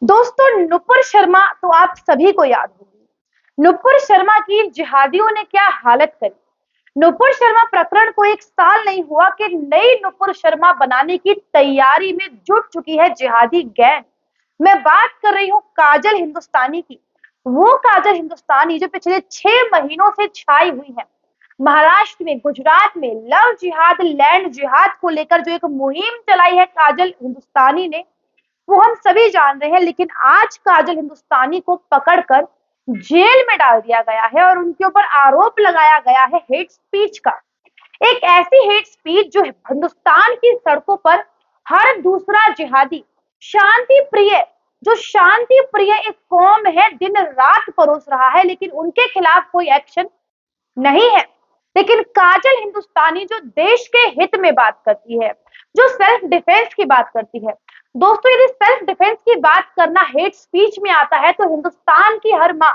दोस्तों, नुपुर शर्मा तो आप सभी को याद होगी। नुपुर शर्मा की जिहादियों ने क्या हालत करी। नुपुर शर्मा प्रकरण को 1 साल नहीं हुआ कि नई नुपुर शर्मा बनाने की तैयारी में जुट चुकी है जिहादी गैंग। मैं बात कर रही हूँ काजल हिंदुस्तानी की। वो काजल हिंदुस्तानी जो पिछले 6 महीनों से छाई हुई है। महाराष्ट्र में, गुजरात में लव जिहाद, लैंड जिहाद को लेकर जो एक मुहिम चलाई है काजल हिंदुस्तानी ने, वो हम सभी जान रहे हैं। लेकिन आज काजल हिंदुस्तानी को पकड़कर जेल में डाल दिया गया है और उनके ऊपर आरोप लगाया गया है हेट स्पीच का। एक ऐसी हेट स्पीच जो हिंदुस्तान की सड़कों पर हर दूसरा जिहादी, शांति प्रिय, जो शांति प्रिय एक कौम है, दिन रात परोस रहा है, लेकिन उनके खिलाफ कोई एक्शन नहीं है। लेकिन काजल हिंदुस्तानी जो देश के हित में बात करती है, जो सेल्फ डिफेंस की बात करती है। दोस्तों, यदि सेल्फ डिफेंस की बात करना हेट स्पीच में आता है तो हिंदुस्तान की हर माँ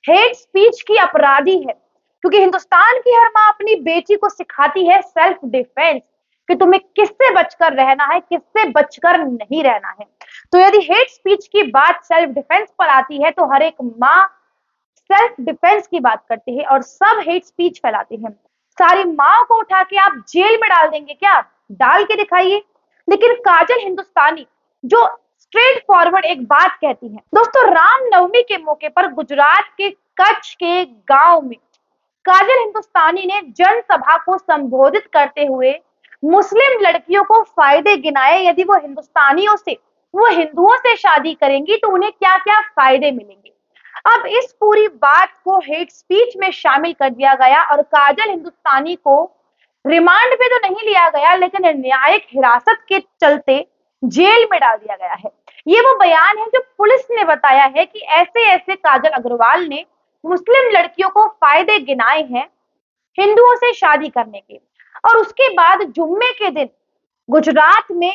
हेट स्पीच की अपराधी है, क्योंकि हिंदुस्तान की हर माँ अपनी बेटी को सिखाती है सेल्फ डिफेंस, कि तुम्हें किससे बचकर रहना है, किससे बचकर नहीं रहना है। तो यदि हेट स्पीच की बात सेल्फ डिफेंस पर आती है तो हर एक माँ सेल्फ डिफेंस की बात करती है और सब हेट स्पीच फैलाते हैं। सारी माओ को उठा के आप जेल में डाल देंगे क्या? डाल के दिखाइए। लेकिन काजल हिंदुस्तानी जो स्ट्रेट फॉरवर्ड एक बात कहती है। दोस्तों, रामनवमी के मौके पर गुजरात के कच्छ के गांव में काजल हिंदुस्तानी ने जनसभा को संबोधित करते हुए मुस्लिम लड़कियों को फायदे गिनाए। यदि वो हिंदुस्तानियों से, वो हिंदुओं से शादी करेंगी तो उन्हें क्या क्या फायदे मिलेंगे। अब इस पूरी बात को हेट स्पीच में शामिल कर दिया गया और काजल हिंदुस्तानी को रिमांड पे तो नहीं लिया गया, लेकिन न्यायिक हिरासत के चलते जेल में डाल दिया गया है। ये वो बयान है जो पुलिस ने बताया है कि ऐसे ऐसे काजल अग्रवाल ने मुस्लिम लड़कियों को फायदे गिनाए हैं हिंदुओं से शादी करने के। और उसके बाद जुम्मे के दिन गुजरात में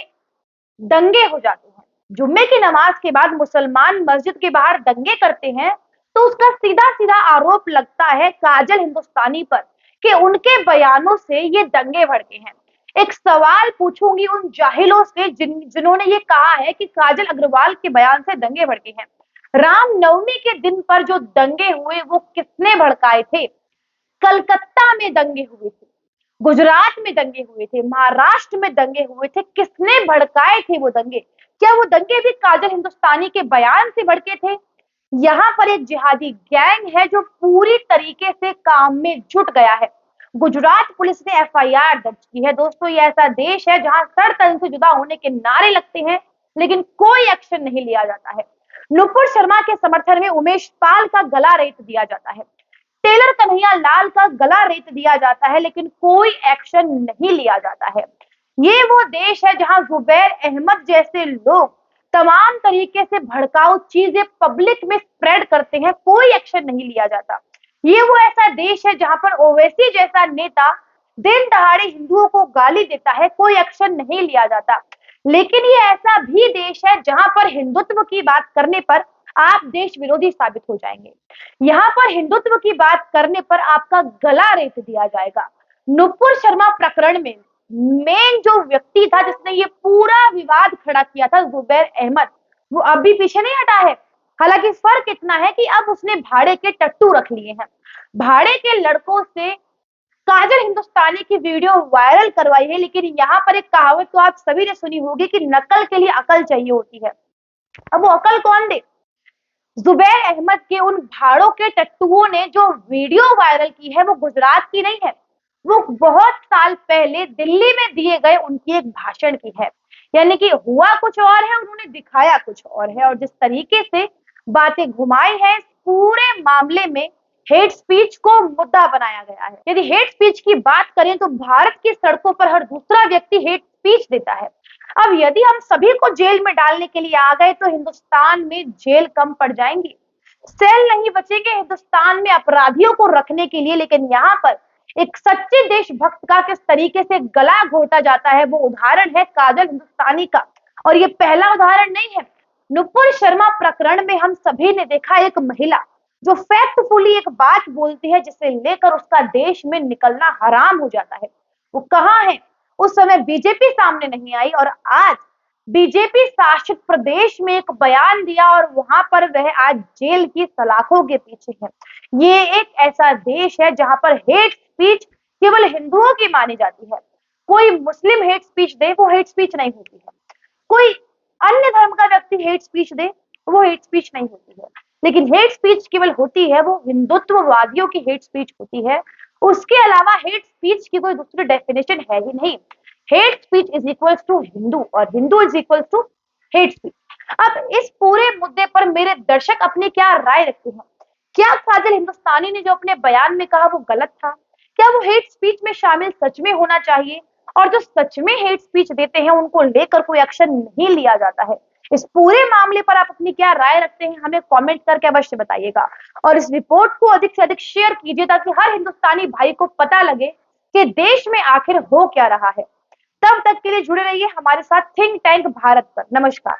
दंगे हो जाते हैं। जुम्मे की नमाज के बाद मुसलमान मस्जिद के बाहर दंगे करते हैं, तो उसका सीधा सीधा आरोप लगता है काजल हिंदुस्तानी पर कि उनके बयानों से ये दंगे भड़के हैं। एक सवाल पूछूंगी उन जाहिलों से जिन्होंने ये कहा है कि काजल अग्रवाल के बयान से दंगे भड़के हैं। रामनवमी के दिन पर जो दंगे हुए वो किसने भड़काए थे? कलकत्ता में दंगे हुए थे, गुजरात में दंगे हुए थे, महाराष्ट्र में दंगे हुए थे। किसने भड़काए थे वो दंगे? क्या वो दंगे भी काजल हिंदुस्तानी के बयान से भड़के थे? यहाँ पर एक जिहादी गैंग है जो पूरी तरीके से काम में जुट गया है। गुजरात पुलिस ने एफआईआर दर्ज की है। दोस्तों, ये ऐसा देश है जहां सर तन से जुदा होने के नारे लगते हैं, लेकिन कोई एक्शन नहीं लिया जाता है। नुपुर शर्मा के समर्थन में उमेश पाल का गला रेत दिया जाता है, टेलर कन्हैया लाल का गला रेत दिया जाता है, लेकिन कोई एक्शन नहीं लिया जाता है। ये वो देश है जहां जुबैर अहमद जैसे लोग तमाम तरीके से भड़काऊ चीजें पब्लिक में स्प्रेड करते हैं, कोई एक्शन नहीं लिया जाता। ये वो ऐसा देश है जहां पर ओवैसी जैसा नेता दिन दहाड़े हिंदुओं को गाली देता है, कोई एक्शन नहीं लिया जाता। लेकिन ये ऐसा भी देश है जहां पर हिंदुत्व की बात करने पर आप देश विरोधी साबित हो जाएंगे। यहाँ पर हिंदुत्व की बात करने पर आपका गला रेत दिया जाएगा। नुपुर शर्मा प्रकरण में मेन जो व्यक्ति था जिसने ये पूरा विवाद खड़ा किया था, जुबैर अहमद, वो अब भी पीछे नहीं हटा है। हालांकि फर्क इतना है कि अब उसने भाड़े के टट्टू रख लिए हैं। भाड़े के लड़कों से काजल हिंदुस्तानी की वीडियो वायरल करवाई है। लेकिन यहाँ पर एक कहावत तो आप सभी ने सुनी होगी कि नकल के लिए अकल चाहिए होती है। अब वो अकल कौन दे? जुबैर अहमद के उन भाड़ों के टट्टुओं ने जो वीडियो वायरल की है वो गुजरात की नहीं है, वो बहुत साल पहले दिल्ली में दिए गए उनकी एक भाषण की है। यानी कि हुआ कुछ और है, उन्होंने दिखाया कुछ और है। और जिस तरीके से बातें घुमाई है, इस पूरे मामले में हेट स्पीच को मुद्दा बनाया गया है। यदि हेट स्पीच की बात करें तो भारत की सड़कों पर हर दूसरा व्यक्ति हेट स्पीच देता है। अब यदि हम सभी को जेल में डालने के लिए आ गए तो हिंदुस्तान में जेल कम पड़ जाएंगी, सेल नहीं बचेंगे हिंदुस्तान में अपराधियों को रखने के लिए। लेकिन यहाँ पर एक सच्चे देशभक्त का किस तरीके से गला घोटा जाता है वो उदाहरण है काजल हिंदुस्तानी का। और ये पहला उदाहरण नहीं है। नुपुर शर्मा प्रकरण में हम सभी ने देखा एक महिला जो फैक्टफुली एक बात बोलती है जिसे लेकर उसका देश में निकलना हराम हो जाता है। वो कहाँ है? उस समय बीजेपी सामने नहीं आई और आज बीजेपी शासित प्रदेश में एक बयान दिया और वहां पर वह आज जेल की सलाखों के पीछे है। ये एक ऐसा देश है जहां पर हेट स्पीच केवल हिंदुओं की मानी जाती है। कोई मुस्लिम हेट स्पीच दे वो हेट स्पीच नहीं होती है। कोई अन्य धर्म का व्यक्ति हेट स्पीच दे वो हेट स्पीच नहीं होती है। लेकिन हेट स्पीच केवल होती है वो हिंदुत्ववादियों की हेट स्पीच होती है। उसके अलावा हेट स्पीच की कोई दूसरी डेफिनेशन है ही नहीं। Hate speech is equals to Hindu और Hindu is equals to hate speech. अब इस पूरे मुद्दे पर मेरे दर्शक अपनी क्या राय रखते हैं? क्या काजल हिंदुस्तानी ने जो अपने बयान में कहा वो गलत था? क्या वो हेट स्पीच में शामिल सच में होना चाहिए? और जो सच में हेट स्पीच देते हैं उनको लेकर कोई एक्शन नहीं लिया जाता है? इस पूरे मामले पर आप अपनी क्या राय रखते हैं हमें कमेंट करके अवश्य बताइएगा। और इस रिपोर्ट को अधिक से अधिक शेयर कीजिए ताकि हर हिंदुस्तानी भाई को पता लगे कि देश में आखिर हो क्या रहा है। तब तक के लिए जुड़े रहिए हमारे साथ थिंक टैंक भारत पर। नमस्कार।